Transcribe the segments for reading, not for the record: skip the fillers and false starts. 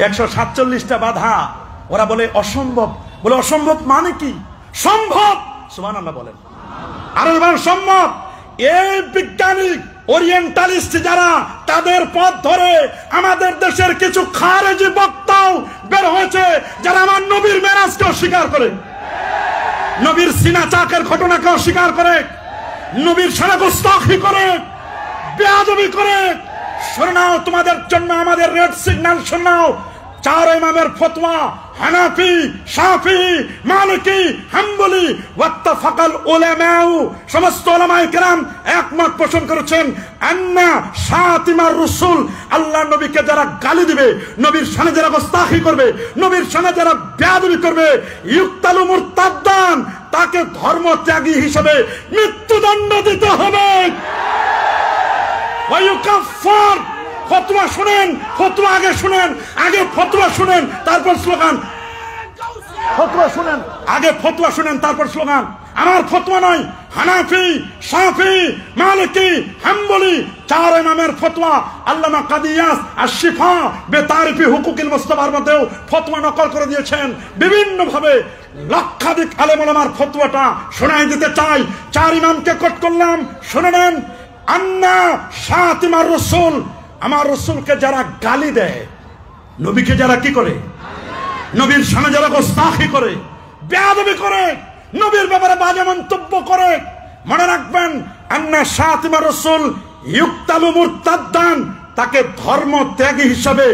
147টা বাধা, ওরা বলে অসম্ভব। বলে অসম্ভব মানে কি? সম্ভব। সুবহানাল্লাহ বলেন। আর সম্ভব। এই বিজ্ঞানী ওরিয়েন্টালিস্ট যারা, তাদের পথ ধরে আমাদের দেশের কিছু খারেজি বক্তাও বের হয়েছে যারা আমার নবীর মেরাজকে অস্বীকার করে, নবীর সিনা চাকের ঘটনাকে অস্বীকার করে, নবীর সারা গুস্তাখি করে, বেয়াদবি করে। শোনাও তোমাদের জন্য আমাদের রেড সিগন্যাল শোনাও। 4 ইমামের ফতোয়া, হানাফি, শাফি, মালিকি, হাম্বলি, ওয়াত্তাফাকাল উলামাউ, সমস্ত উলামায়ে কেরাম একমত পোষণ করেছেন আন্না শাতিমার রাসূল, আল্লাহর নবীকে যারা গালি দিবে, নবীর শানে যারা গুস্তাখি করবে, নবীর শানে যারা বেয়াদবি করবে, ইউক্তালু মুরতাদ্দান, তাকে ধর্মত্যাগী হিসেবে মৃত্যুদণ্ড দিতে হবে। ওয়া ইউকাফফার। ফতোয়া শুনেন, ফতোয়া আগে শুনেন, আগে ফতোয়া শুনেন তারপর স্লোগান। ফতোয়া শুনেন, আগে ফতোয়া শুনেন তারপর স্লোগান। আমার ফতোয়া নয়, হানাফি, শাফি, মালিকি, হাম্বলি 4 ইমামের ফতোয়া। আল্লামা কাদি ইয়াস আশ-শিফা বেতারিফি হুকুকিল মুস্তাফার মধ্যেও ফতোয়া নকল করে দিয়েছেন বিভিন্ন ভাবে। লক্ষাধিক আলেম ওলামার ফতোয়াটা শোনাই দিতে চাই। 4 ইমামকে কোট করলাম, শুনে নেন। আন্না শাতিমার রাসূল, আমার রাসূলকে যারা গালি দেয়, নবীকে যারা কি করে, নবীর শানে যারা গুস্তাখি করে, বেয়াদবি করে, নবীর ব্যাপারে বাজে মন্তব্য করে, মনে রাখবেন আন্না শাতিমার রাসূল ইউক্তালু মুরতাদ্দান, তাকে ধর্ম ত্যাগী হিসাবে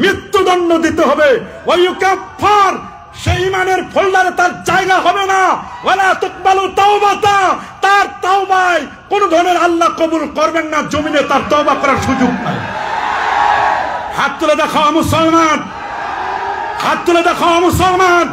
মৃত্যুদণ্ড দিতে হবে। ওয়া ইউকাফফার, সেই ইমানের ফোল্ডারে তার জায়গা হবে না। ওয়ালা তুকবালু তাওবাতা, তার তাওবায় কোন ধরনের আল্লাহ কবুল করবেন না, জমিনে তার তওবা করার সুযোগ নাই। হাত তুলে দেখাও মুসলমান, হাত তুলে দেখাও মুসলমান।